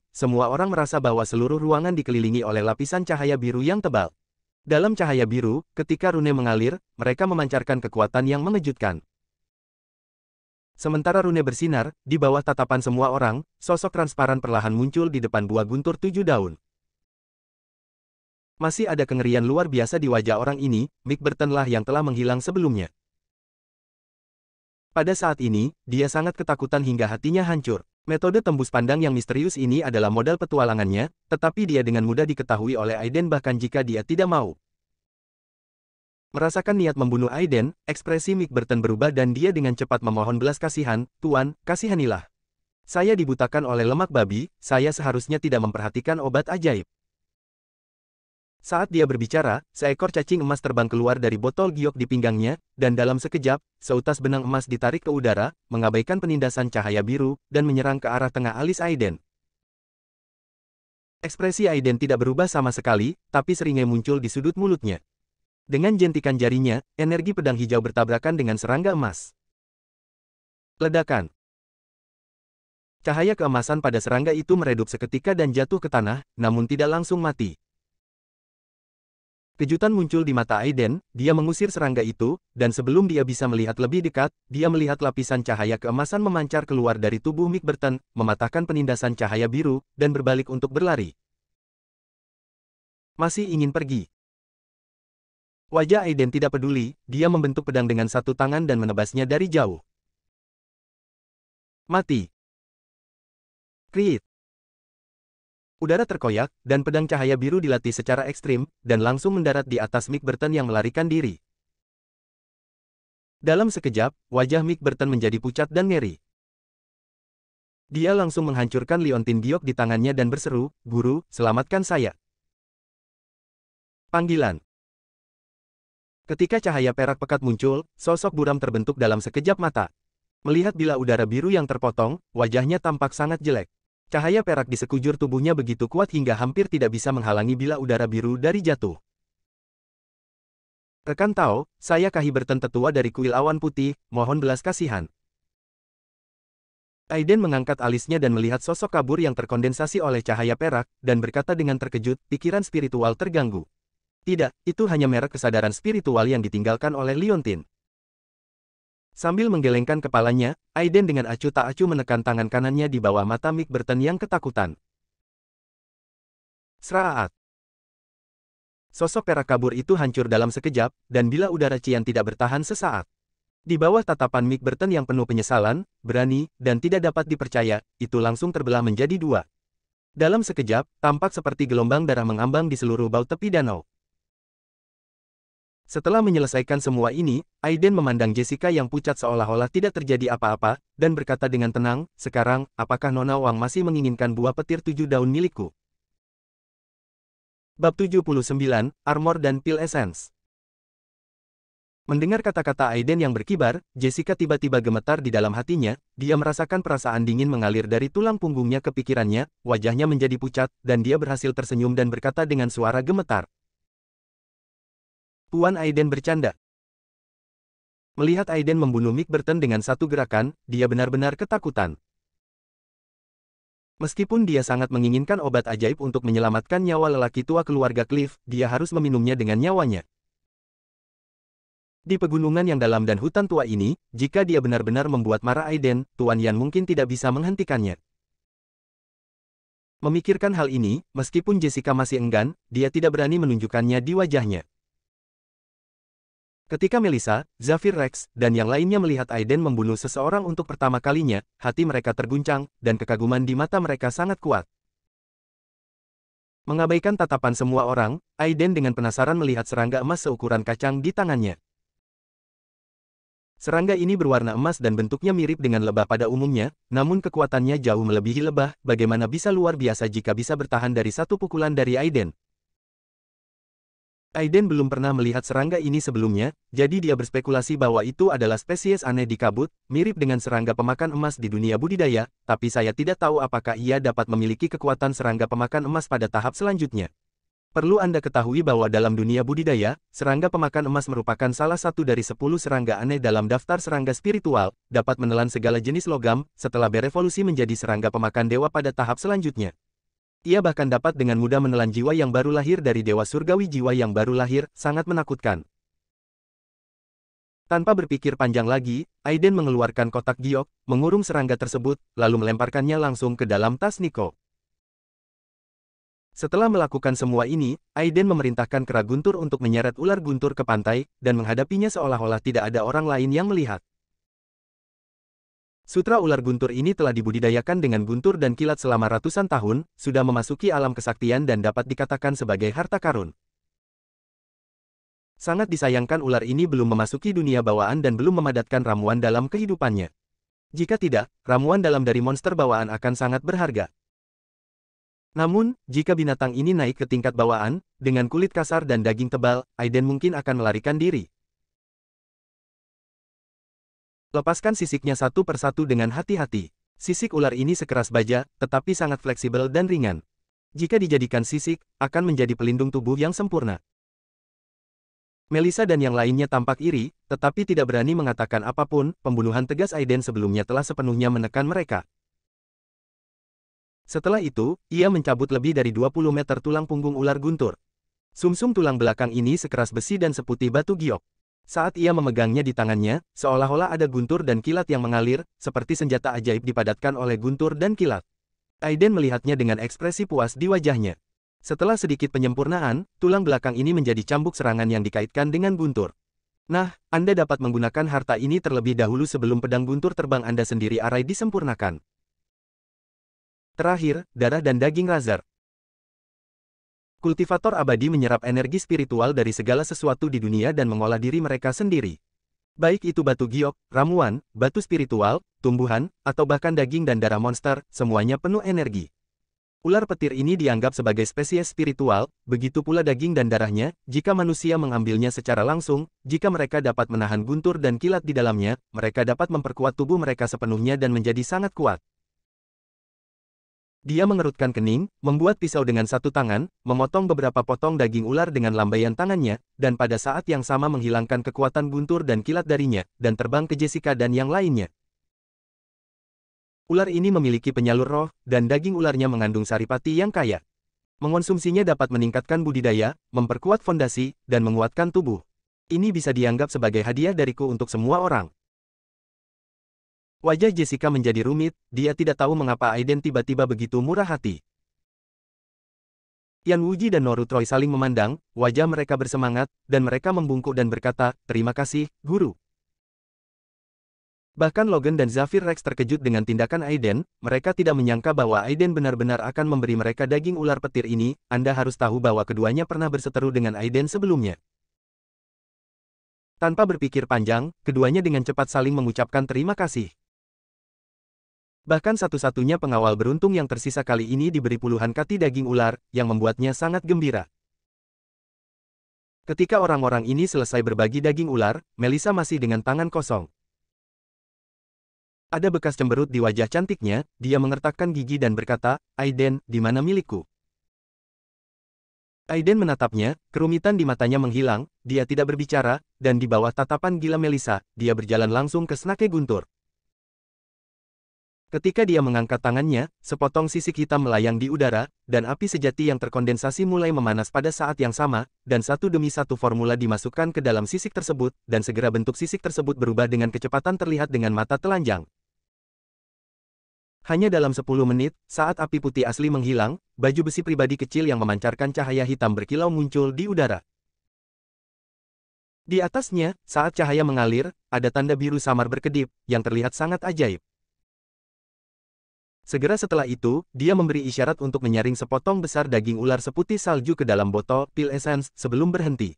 merasa bahwa seluruh ruangan dikelilingi oleh lapisan cahaya biru yang tebal. Dalam cahaya biru, ketika rune mengalir, mereka memancarkan kekuatan yang mengejutkan. Sementara rune bersinar, di bawah tatapan semua orang, sosok transparan perlahan muncul di depan buah guntur 7 daun. Masih ada kengerian luar biasa di wajah orang ini, Mick Burton lah yang telah menghilang sebelumnya. Pada saat ini, dia sangat ketakutan hingga hatinya hancur. Metode tembus pandang yang misterius ini adalah modal petualangannya, tetapi dia dengan mudah diketahui oleh Aiden bahkan jika dia tidak mau. Merasakan niat membunuh Aiden, ekspresi Mick Burton berubah dan dia dengan cepat memohon belas kasihan, Tuan, kasihanilah. Saya dibutakan oleh lemak babi, saya seharusnya tidak memperhatikan obat ajaib. Saat dia berbicara, seekor cacing emas terbang keluar dari botol giok di pinggangnya, dan dalam sekejap, seutas benang emas ditarik ke udara, mengabaikan penindasan cahaya biru, dan menyerang ke arah tengah alis Aiden. Ekspresi Aiden tidak berubah sama sekali, tapi seringai muncul di sudut mulutnya. Dengan jentikan jarinya, energi pedang hijau bertabrakan dengan serangga emas. Ledakan. Cahaya keemasan pada serangga itu meredup seketika dan jatuh ke tanah, namun tidak langsung mati. Kejutan muncul di mata Aiden, dia mengusir serangga itu, dan sebelum dia bisa melihat lebih dekat, dia melihat lapisan cahaya keemasan memancar keluar dari tubuh Mick Burton, mematahkan penindasan cahaya biru, dan berbalik untuk berlari. Masih ingin pergi. Wajah Aiden tidak peduli, dia membentuk pedang dengan satu tangan dan menebasnya dari jauh. Mati. Kriit. Udara terkoyak, dan pedang cahaya biru dilatih secara ekstrim, dan langsung mendarat di atas Mick Burton yang melarikan diri. Dalam sekejap, wajah Mick Burton menjadi pucat dan ngeri. Dia langsung menghancurkan liontin giok di tangannya dan berseru, Guru, selamatkan saya. Panggilan. Ketika cahaya perak pekat muncul, sosok buram terbentuk dalam sekejap mata. Melihat bilah udara biru yang terpotong, wajahnya tampak sangat jelek. Cahaya perak di sekujur tubuhnya begitu kuat hingga hampir tidak bisa menghalangi bilah udara biru dari jatuh. Rekan Tao, saya Kahi Burton tetua dari kuil awan putih, mohon belas kasihan. Aiden mengangkat alisnya dan melihat sosok kabur yang terkondensasi oleh cahaya perak, dan berkata dengan terkejut, pikiran spiritual terganggu. Tidak, itu hanya merek kesadaran spiritual yang ditinggalkan oleh Liontin. Sambil menggelengkan kepalanya, Aiden dengan acuh tak acuh menekan tangan kanannya di bawah mata Mick Burton yang ketakutan. Seraat. Sosok perak kabur itu hancur dalam sekejap, dan bila udara cian tidak bertahan sesaat. Di bawah tatapan Mick Burton yang penuh penyesalan, berani, dan tidak dapat dipercaya, itu langsung terbelah menjadi dua. Dalam sekejap, tampak seperti gelombang darah mengambang di seluruh baut tepi danau. Setelah menyelesaikan semua ini, Aiden memandang Jessica yang pucat seolah-olah tidak terjadi apa-apa, dan berkata dengan tenang, sekarang, apakah Nona Wang masih menginginkan buah petir 7 daun milikku? Bab 79, Armor dan Pil Essence. Mendengar kata-kata Aiden yang berkibar, Jessica tiba-tiba gemetar di dalam hatinya, dia merasakan perasaan dingin mengalir dari tulang punggungnya ke pikirannya, wajahnya menjadi pucat, dan dia berhasil tersenyum dan berkata dengan suara gemetar. Tuan Aiden bercanda. Melihat Aiden membunuh Mick Burton dengan satu gerakan, dia benar-benar ketakutan. Meskipun dia sangat menginginkan obat ajaib untuk menyelamatkan nyawa lelaki tua keluarga Cliff, dia harus meminumnya dengan nyawanya. Di pegunungan yang dalam dan hutan tua ini, jika dia benar-benar membuat marah Aiden, Tuan Yan mungkin tidak bisa menghentikannya. Memikirkan hal ini, meskipun Jessica masih enggan, dia tidak berani menunjukkannya di wajahnya. Ketika Melissa, Zafir Rex, dan yang lainnya melihat Aiden membunuh seseorang untuk pertama kalinya, hati mereka terguncang, dan kekaguman di mata mereka sangat kuat. Mengabaikan tatapan semua orang, Aiden dengan penasaran melihat serangga emas seukuran kacang di tangannya. Serangga ini berwarna emas dan bentuknya mirip dengan lebah pada umumnya, namun kekuatannya jauh melebihi lebah, bagaimana bisa luar biasa jika bisa bertahan dari satu pukulan dari Aiden. Aiden belum pernah melihat serangga ini sebelumnya, jadi dia berspekulasi bahwa itu adalah spesies aneh di kabut, mirip dengan serangga pemakan emas di dunia budidaya, tapi saya tidak tahu apakah ia dapat memiliki kekuatan serangga pemakan emas pada tahap selanjutnya. Perlu Anda ketahui bahwa dalam dunia budidaya, serangga pemakan emas merupakan salah satu dari 10 serangga aneh dalam daftar serangga spiritual, dapat menelan segala jenis logam, setelah berevolusi menjadi serangga pemakan dewa pada tahap selanjutnya. Ia bahkan dapat dengan mudah menelan jiwa yang baru lahir dari dewa surgawi. Jiwa yang baru lahir, sangat menakutkan. Tanpa berpikir panjang lagi, Aiden mengeluarkan kotak giok, mengurung serangga tersebut, lalu melemparkannya langsung ke dalam tas Nico. Setelah melakukan semua ini, Aiden memerintahkan kera guntur untuk menyeret ular guntur ke pantai, dan menghadapinya seolah-olah tidak ada orang lain yang melihat. Sutra ular guntur ini telah dibudidayakan dengan guntur dan kilat selama ratusan tahun, sudah memasuki alam kesaktian dan dapat dikatakan sebagai harta karun. Sangat disayangkan ular ini belum memasuki dunia bawaan dan belum memadatkan ramuan dalam kehidupannya. Jika tidak, ramuan dalam dari monster bawaan akan sangat berharga. Namun, jika binatang ini naik ke tingkat bawaan, dengan kulit kasar dan daging tebal, Aiden mungkin akan melarikan diri. Lepaskan sisiknya satu persatu dengan hati-hati. Sisik ular ini sekeras baja, tetapi sangat fleksibel dan ringan. Jika dijadikan sisik, akan menjadi pelindung tubuh yang sempurna. Melissa dan yang lainnya tampak iri, tetapi tidak berani mengatakan apapun. Pembunuhan tegas Aiden sebelumnya telah sepenuhnya menekan mereka. Setelah itu, ia mencabut lebih dari 20 meter tulang punggung ular guntur. Sumsum tulang belakang ini sekeras besi dan seputih batu giok. Saat ia memegangnya di tangannya, seolah-olah ada guntur dan kilat yang mengalir, seperti senjata ajaib dipadatkan oleh guntur dan kilat. Aiden melihatnya dengan ekspresi puas di wajahnya. Setelah sedikit penyempurnaan, tulang belakang ini menjadi cambuk serangan yang dikaitkan dengan guntur. Nah, Anda dapat menggunakan harta ini terlebih dahulu sebelum pedang guntur terbang Anda sendiri arai disempurnakan. Terakhir, darah dan daging Razar. Kultivator abadi menyerap energi spiritual dari segala sesuatu di dunia dan mengolah diri mereka sendiri. Baik itu batu giok, ramuan, batu spiritual, tumbuhan, atau bahkan daging dan darah monster, semuanya penuh energi. Ular petir ini dianggap sebagai spesies spiritual, begitu pula daging dan darahnya, jika manusia mengambilnya secara langsung, jika mereka dapat menahan guntur dan kilat di dalamnya, mereka dapat memperkuat tubuh mereka sepenuhnya dan menjadi sangat kuat. Dia mengerutkan kening, membuat pisau dengan satu tangan, memotong beberapa potong daging ular dengan lambaian tangannya, dan pada saat yang sama menghilangkan kekuatan guntur dan kilat darinya, dan terbang ke Jessica dan yang lainnya. Ular ini memiliki penyalur roh, dan daging ularnya mengandung saripati yang kaya. Mengonsumsinya dapat meningkatkan budidaya, memperkuat fondasi, dan menguatkan tubuh. Ini bisa dianggap sebagai hadiah dariku untuk semua orang. Wajah Jessica menjadi rumit, dia tidak tahu mengapa Aiden tiba-tiba begitu murah hati. Yan Wuji dan Noru Troy saling memandang, wajah mereka bersemangat, dan mereka membungkuk dan berkata, "Terima kasih, Guru." Bahkan Logan dan Zafir Rex terkejut dengan tindakan Aiden, mereka tidak menyangka bahwa Aiden benar-benar akan memberi mereka daging ular petir ini. Anda harus tahu bahwa keduanya pernah berseteru dengan Aiden sebelumnya. Tanpa berpikir panjang, keduanya dengan cepat saling mengucapkan terima kasih. Bahkan satu-satunya pengawal beruntung yang tersisa kali ini diberi puluhan kati daging ular, yang membuatnya sangat gembira. Ketika orang-orang ini selesai berbagi daging ular, Melissa masih dengan tangan kosong. Ada bekas cemberut di wajah cantiknya, dia mengertakkan gigi dan berkata, "Aiden, di mana milikku?" Aiden menatapnya, kerumitan di matanya menghilang, dia tidak berbicara, dan di bawah tatapan gila Melissa, dia berjalan langsung ke Snake Guntur. Ketika dia mengangkat tangannya, sepotong sisik hitam melayang di udara, dan api sejati yang terkondensasi mulai memanas pada saat yang sama, dan satu demi satu formula dimasukkan ke dalam sisik tersebut, dan segera bentuk sisik tersebut berubah dengan kecepatan terlihat dengan mata telanjang. Hanya dalam 10 menit, saat api putih asli menghilang, baju besi pribadi kecil yang memancarkan cahaya hitam berkilau muncul di udara. Di atasnya, saat cahaya mengalir, ada tanda biru samar berkedip, yang terlihat sangat ajaib. Segera setelah itu, dia memberi isyarat untuk menyaring sepotong besar daging ular seputih salju ke dalam botol pil essence sebelum berhenti.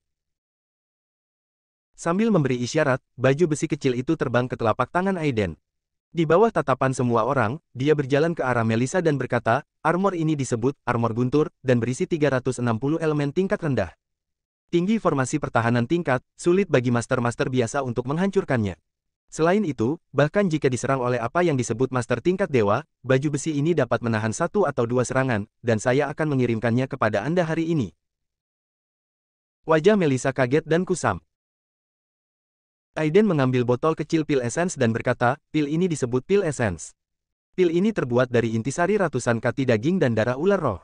Sambil memberi isyarat, baju besi kecil itu terbang ke telapak tangan Aiden. Di bawah tatapan semua orang, dia berjalan ke arah Melissa dan berkata, "Armor ini disebut armor guntur, dan berisi 360 elemen tingkat rendah. Tinggi formasi pertahanan tingkat, sulit bagi master-master biasa untuk menghancurkannya. Selain itu, bahkan jika diserang oleh apa yang disebut master tingkat dewa, baju besi ini dapat menahan 1 atau 2 serangan, dan saya akan mengirimkannya kepada Anda hari ini." Wajah Melissa kaget dan kusam. Aiden mengambil botol kecil pil essence dan berkata, "Pil ini disebut pil essence. Pil ini terbuat dari intisari ratusan kati daging dan darah ular roh.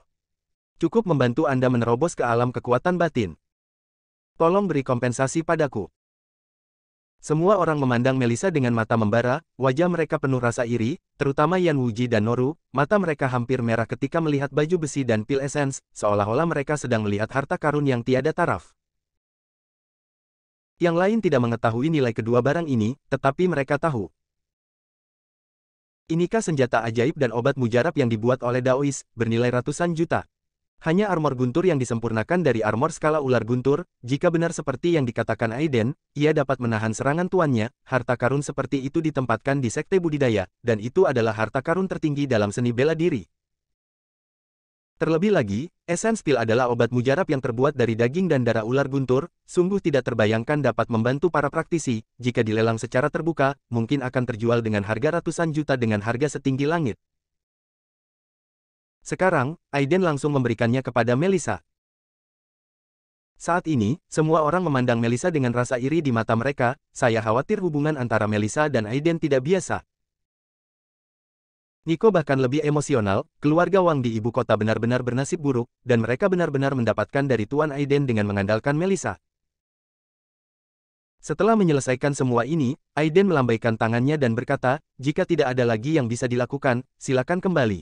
Cukup membantu Anda menerobos ke alam kekuatan batin. Tolong beri kompensasi padaku." Semua orang memandang Melissa dengan mata membara, wajah mereka penuh rasa iri, terutama Yan Wuji dan Noru, mata mereka hampir merah ketika melihat baju besi dan pil essence, seolah-olah mereka sedang melihat harta karun yang tiada taraf. Yang lain tidak mengetahui nilai kedua barang ini, tetapi mereka tahu. Inikah senjata ajaib dan obat mujarab yang dibuat oleh Daois, bernilai ratusan juta. Hanya armor guntur yang disempurnakan dari armor skala ular guntur, jika benar seperti yang dikatakan Aiden, ia dapat menahan serangan tuannya, harta karun seperti itu ditempatkan di sekte budidaya, dan itu adalah harta karun tertinggi dalam seni bela diri. Terlebih lagi, essence pil adalah obat mujarab yang terbuat dari daging dan darah ular guntur, sungguh tidak terbayangkan dapat membantu para praktisi, jika dilelang secara terbuka, mungkin akan terjual dengan harga ratusan juta dengan harga setinggi langit. Sekarang, Aiden langsung memberikannya kepada Melissa. Saat ini, semua orang memandang Melissa dengan rasa iri di mata mereka, saya khawatir hubungan antara Melissa dan Aiden tidak biasa. Nico bahkan lebih emosional, keluarga Wang di ibu kota benar-benar bernasib buruk, dan mereka benar-benar mendapatkan dari Tuan Aiden dengan mengandalkan Melissa. Setelah menyelesaikan semua ini, Aiden melambaikan tangannya dan berkata, "Jika tidak ada lagi yang bisa dilakukan, silakan kembali."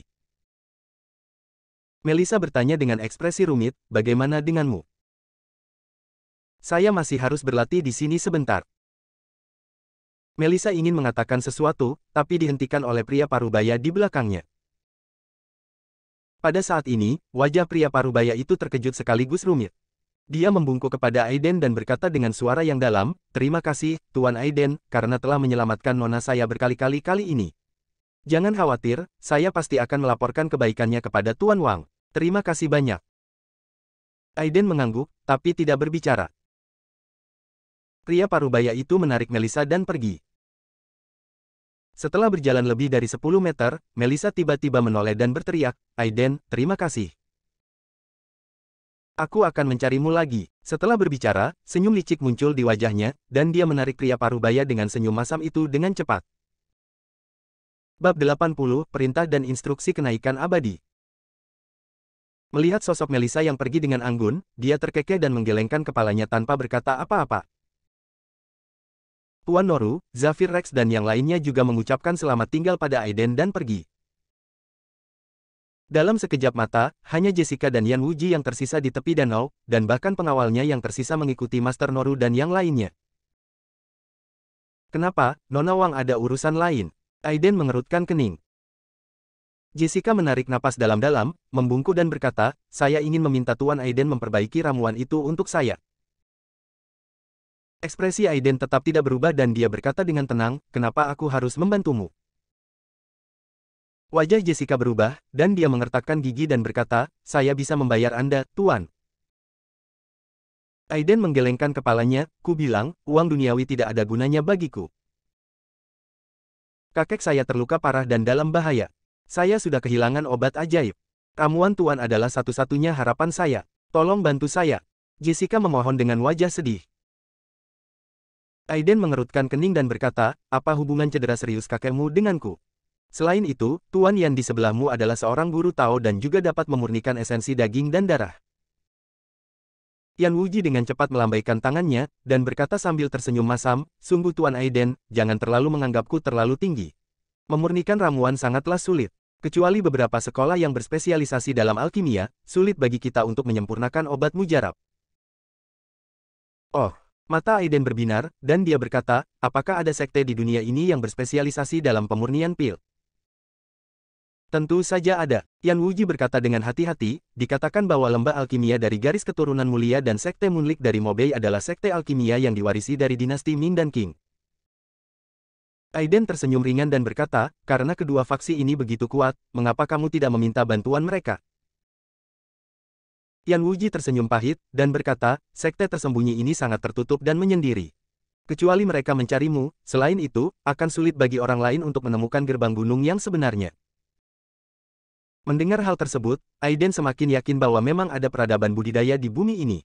Melissa bertanya dengan ekspresi rumit, "Bagaimana denganmu?" "Saya masih harus berlatih di sini sebentar." Melissa ingin mengatakan sesuatu, tapi dihentikan oleh pria parubaya di belakangnya. Pada saat ini, wajah pria parubaya itu terkejut sekaligus rumit. Dia membungkuk kepada Aiden dan berkata dengan suara yang dalam, "Terima kasih, Tuan Aiden, karena telah menyelamatkan nona saya berkali-kali kali ini. Jangan khawatir, saya pasti akan melaporkan kebaikannya kepada Tuan Wang. Terima kasih banyak." Aiden mengangguk, tapi tidak berbicara. Pria parubaya itu menarik Melissa dan pergi. Setelah berjalan lebih dari 10 meter, Melissa tiba-tiba menoleh dan berteriak, "Aiden, terima kasih. Aku akan mencarimu lagi." Setelah berbicara, senyum licik muncul di wajahnya, dan dia menarik pria parubaya dengan senyum masam itu dengan cepat. Bab 80, Perintah dan Instruksi Kenaikan Abadi. Melihat sosok Melissa yang pergi dengan anggun, dia terkekeh dan menggelengkan kepalanya tanpa berkata apa-apa. Tuan Noru, Zafir Rex dan yang lainnya juga mengucapkan selamat tinggal pada Aiden dan pergi. Dalam sekejap mata, hanya Jessica dan Yan Wuji yang tersisa di tepi danau, dan bahkan pengawalnya yang tersisa mengikuti Master Noru dan yang lainnya. Kenapa, Nona Wang ada urusan lain? Aiden mengerutkan kening. Jessica menarik napas dalam-dalam, membungkuk dan berkata, saya ingin meminta Tuan Aiden memperbaiki ramuan itu untuk saya. Ekspresi Aiden tetap tidak berubah dan dia berkata dengan tenang, kenapa aku harus membantumu? Wajah Jessica berubah, dan dia mengertakkan gigi dan berkata, saya bisa membayar Anda, Tuan. Aiden menggelengkan kepalanya, ku bilang, uang duniawi tidak ada gunanya bagiku. Kakek saya terluka parah dan dalam bahaya. Saya sudah kehilangan obat ajaib. Ramuan Tuan adalah satu-satunya harapan saya. Tolong bantu saya. Jessica memohon dengan wajah sedih. Aiden mengerutkan kening dan berkata, apa hubungan cedera serius kakekmu denganku? Selain itu, Tuan Yan di sebelahmu adalah seorang guru Tao dan juga dapat memurnikan esensi daging dan darah. Yan Wuji dengan cepat melambaikan tangannya, dan berkata sambil tersenyum masam, sungguh Tuan Aiden, jangan terlalu menganggapku terlalu tinggi. Memurnikan ramuan sangatlah sulit. Kecuali beberapa sekolah yang berspesialisasi dalam alkimia, sulit bagi kita untuk menyempurnakan obat mujarab. Oh, mata Aiden berbinar, dan dia berkata, apakah ada sekte di dunia ini yang berspesialisasi dalam pemurnian pil? Tentu saja ada. Yan Wuji berkata dengan hati-hati, dikatakan bahwa lembah alkimia dari garis keturunan mulia dan sekte Moonlight dari Mobei adalah sekte alkimia yang diwarisi dari dinasti Ming dan Qing. Aiden tersenyum ringan dan berkata, karena kedua faksi ini begitu kuat, mengapa kamu tidak meminta bantuan mereka? Yan Wuji tersenyum pahit, dan berkata, sekte tersembunyi ini sangat tertutup dan menyendiri. Kecuali mereka mencarimu, selain itu, akan sulit bagi orang lain untuk menemukan gerbang gunung yang sebenarnya. Mendengar hal tersebut, Aiden semakin yakin bahwa memang ada peradaban budidaya di bumi ini.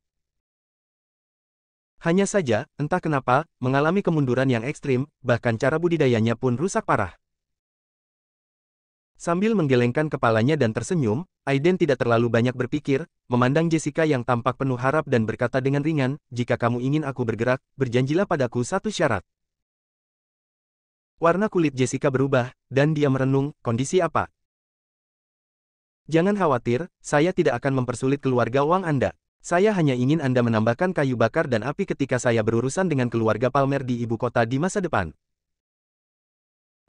Hanya saja, entah kenapa, mengalami kemunduran yang ekstrim, bahkan cara budidayanya pun rusak parah. Sambil menggelengkan kepalanya dan tersenyum, Aiden tidak terlalu banyak berpikir, memandang Jessica yang tampak penuh harap dan berkata dengan ringan, jika kamu ingin aku bergerak, berjanjilah padaku satu syarat. Warna kulit Jessica berubah, dan dia merenung, kondisi apa? Jangan khawatir, saya tidak akan mempersulit keluarga Wang Anda. Saya hanya ingin Anda menambahkan kayu bakar dan api ketika saya berurusan dengan keluarga Palmer di ibu kota di masa depan.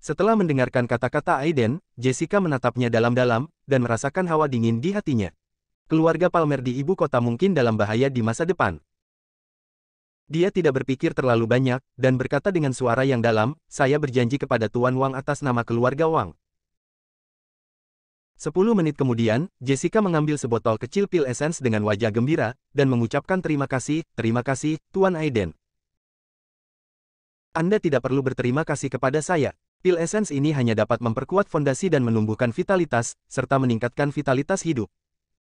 Setelah mendengarkan kata-kata Aiden, Jessica menatapnya dalam-dalam, dan merasakan hawa dingin di hatinya. Keluarga Palmer di ibu kota mungkin dalam bahaya di masa depan. Dia tidak berpikir terlalu banyak, dan berkata dengan suara yang dalam, saya berjanji kepada Tuan Wang atas nama keluarga Wang. 10 menit kemudian, Jessica mengambil sebotol kecil pil essence dengan wajah gembira, dan mengucapkan terima kasih, Tuan Aiden. Anda tidak perlu berterima kasih kepada saya. Pil essence ini hanya dapat memperkuat fondasi dan menumbuhkan vitalitas, serta meningkatkan vitalitas hidup.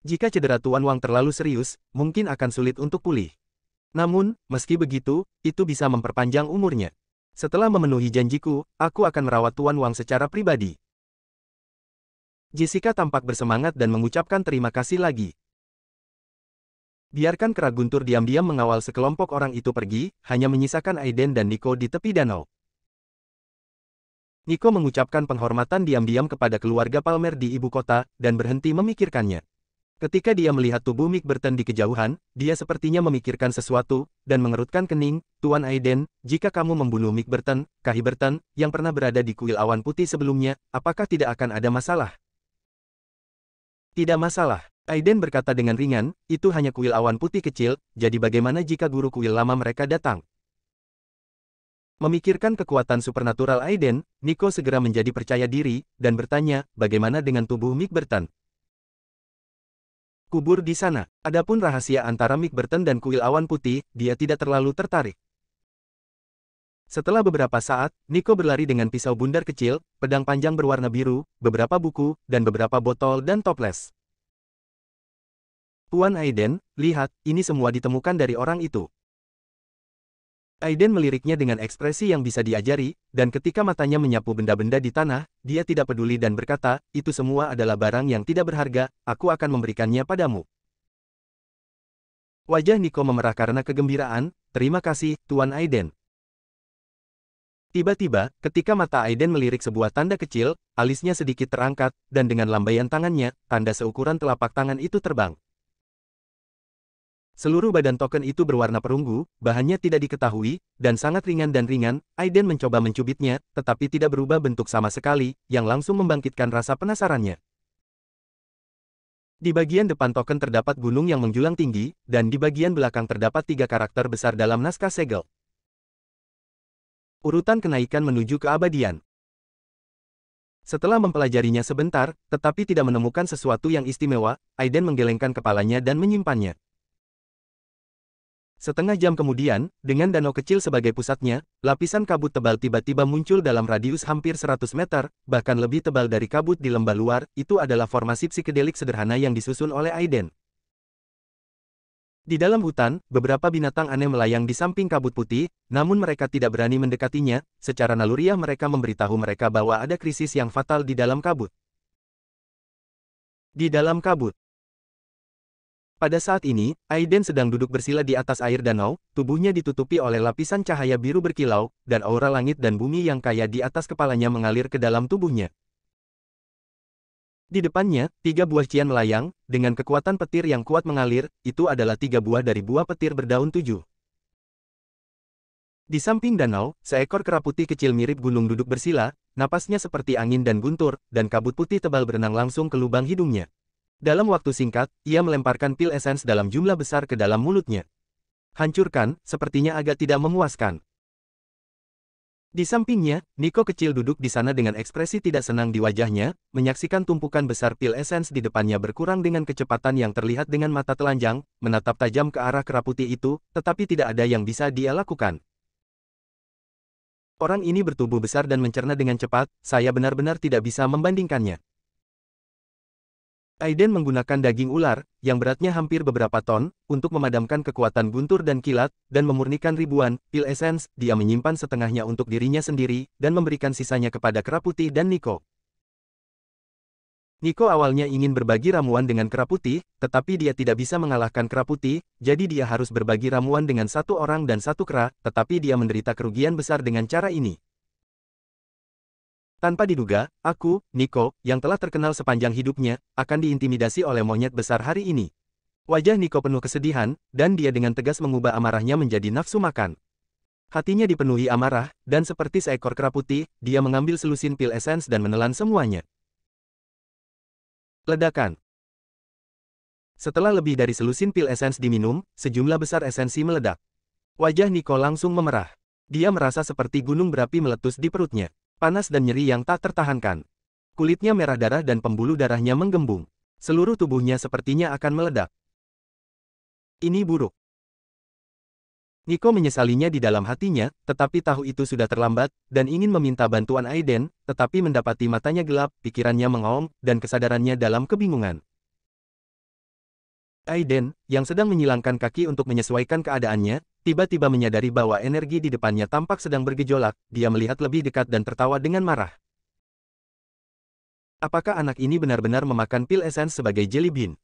Jika cedera Tuan Wang terlalu serius, mungkin akan sulit untuk pulih. Namun, meski begitu, itu bisa memperpanjang umurnya. Setelah memenuhi janjiku, aku akan merawat Tuan Wang secara pribadi. Jessica tampak bersemangat dan mengucapkan terima kasih lagi. Biarkan kera guntur diam-diam mengawal sekelompok orang itu pergi, hanya menyisakan Aiden dan Nico di tepi danau. Nico mengucapkan penghormatan diam-diam kepada keluarga Palmer di ibu kota, dan berhenti memikirkannya. Ketika dia melihat tubuh Mick Burton di kejauhan, dia sepertinya memikirkan sesuatu, dan mengerutkan kening, Tuan Aiden, jika kamu membunuh Mick Burton, Kahi Burton, yang pernah berada di kuil awan putih sebelumnya, apakah tidak akan ada masalah? Tidak masalah, Aiden berkata dengan ringan, itu hanya kuil awan putih kecil, jadi bagaimana jika guru kuil lama mereka datang? Memikirkan kekuatan supernatural Aiden, Nico segera menjadi percaya diri, dan bertanya, bagaimana dengan tubuh Mick Burton? Kubur di sana. Adapun rahasia antara Mick Burton dan kuil awan putih, dia tidak terlalu tertarik. Setelah beberapa saat, Nico berlari dengan pisau bundar kecil, pedang panjang berwarna biru, beberapa buku, dan beberapa botol dan toples. Tuan Aiden, lihat, ini semua ditemukan dari orang itu. Aiden meliriknya dengan ekspresi yang bisa diajari, dan ketika matanya menyapu benda-benda di tanah, dia tidak peduli dan berkata, itu semua adalah barang yang tidak berharga, aku akan memberikannya padamu. Wajah Nico memerah karena kegembiraan, terima kasih, Tuan Aiden. Tiba-tiba, ketika mata Aiden melirik sebuah tanda kecil, alisnya sedikit terangkat, dan dengan lambaian tangannya, tanda seukuran telapak tangan itu terbang. Seluruh badan token itu berwarna perunggu, bahannya tidak diketahui, dan sangat ringan dan ringan. Aiden mencoba mencubitnya, tetapi tidak berubah bentuk sama sekali, yang langsung membangkitkan rasa penasarannya. Di bagian depan token terdapat gunung yang menjulang tinggi, dan di bagian belakang terdapat 3 karakter besar dalam naskah segel. Urutan kenaikan menuju keabadian. Setelah mempelajarinya sebentar, tetapi tidak menemukan sesuatu yang istimewa, Aiden menggelengkan kepalanya dan menyimpannya. Setengah jam kemudian, dengan danau kecil sebagai pusatnya, lapisan kabut tebal tiba-tiba muncul dalam radius hampir 100 meter, bahkan lebih tebal dari kabut di lembah luar. Itu adalah formasi psikedelik sederhana yang disusun oleh Aiden. Di dalam hutan, beberapa binatang aneh melayang di samping kabut putih, namun mereka tidak berani mendekatinya. Secara naluriah mereka memberitahu mereka bahwa ada krisis yang fatal di dalam kabut. Di dalam kabut. Pada saat ini, Aiden sedang duduk bersila di atas air danau, tubuhnya ditutupi oleh lapisan cahaya biru berkilau, dan aura langit dan bumi yang kaya di atas kepalanya mengalir ke dalam tubuhnya. Di depannya, 3 buah cian melayang, dengan kekuatan petir yang kuat mengalir. Itu adalah 3 buah dari buah petir berdaun 7. Di samping danau, seekor kera putih kecil mirip gunung duduk bersila, napasnya seperti angin dan guntur, dan kabut putih tebal berenang langsung ke lubang hidungnya. Dalam waktu singkat, ia melemparkan pil esens dalam jumlah besar ke dalam mulutnya. Hancurkan, sepertinya agak tidak memuaskan. Di sampingnya, Nico kecil duduk di sana dengan ekspresi tidak senang di wajahnya, menyaksikan tumpukan besar pil esens di depannya berkurang dengan kecepatan yang terlihat dengan mata telanjang, menatap tajam ke arah kera putih itu, tetapi tidak ada yang bisa dia lakukan. Orang ini bertubuh besar dan mencerna dengan cepat, saya benar-benar tidak bisa membandingkannya. Aiden menggunakan daging ular, yang beratnya hampir beberapa ton, untuk memadamkan kekuatan guntur dan kilat, dan memurnikan ribuan pil esens. Dia menyimpan setengahnya untuk dirinya sendiri, dan memberikan sisanya kepada kera putih dan Nico. Nico awalnya ingin berbagi ramuan dengan kera putih, tetapi dia tidak bisa mengalahkan kera putih, jadi dia harus berbagi ramuan dengan 1 orang dan 1 kera, tetapi dia menderita kerugian besar dengan cara ini. Tanpa diduga, aku, Nico, yang telah terkenal sepanjang hidupnya, akan diintimidasi oleh monyet besar hari ini. Wajah Nico penuh kesedihan, dan dia dengan tegas mengubah amarahnya menjadi nafsu makan. Hatinya dipenuhi amarah, dan seperti seekor kera putih, dia mengambil selusin pil esens dan menelan semuanya. Ledakan. Setelah lebih dari selusin pil esens diminum, sejumlah besar esensi meledak. Wajah Nico langsung memerah. Dia merasa seperti gunung berapi meletus di perutnya. Panas dan nyeri yang tak tertahankan. Kulitnya merah darah dan pembuluh darahnya menggembung. Seluruh tubuhnya sepertinya akan meledak. Ini buruk. Nico menyesalinya di dalam hatinya, tetapi tahu itu sudah terlambat, dan ingin meminta bantuan Aiden, tetapi mendapati matanya gelap, pikirannya mengaum, dan kesadarannya dalam kebingungan. Aiden, yang sedang menyilangkan kaki untuk menyesuaikan keadaannya, tiba-tiba menyadari bahwa energi di depannya tampak sedang bergejolak. Dia melihat lebih dekat dan tertawa dengan marah. Apakah anak ini benar-benar memakan pil esens sebagai jelly bean?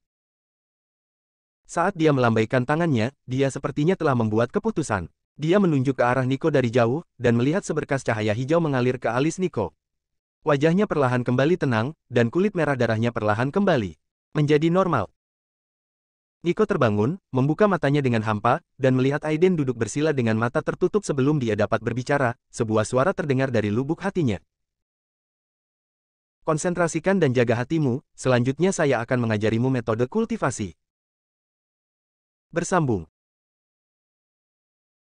Saat dia melambaikan tangannya, dia sepertinya telah membuat keputusan. Dia menunjuk ke arah Nico dari jauh, dan melihat seberkas cahaya hijau mengalir ke alis Nico. Wajahnya perlahan kembali tenang, dan kulit merah darahnya perlahan kembali menjadi normal. Nico terbangun, membuka matanya dengan hampa, dan melihat Aiden duduk bersila dengan mata tertutup sebelum dia dapat berbicara. Sebuah suara terdengar dari lubuk hatinya. Konsentrasikan dan jaga hatimu, selanjutnya saya akan mengajarimu metode kultivasi. Bersambung.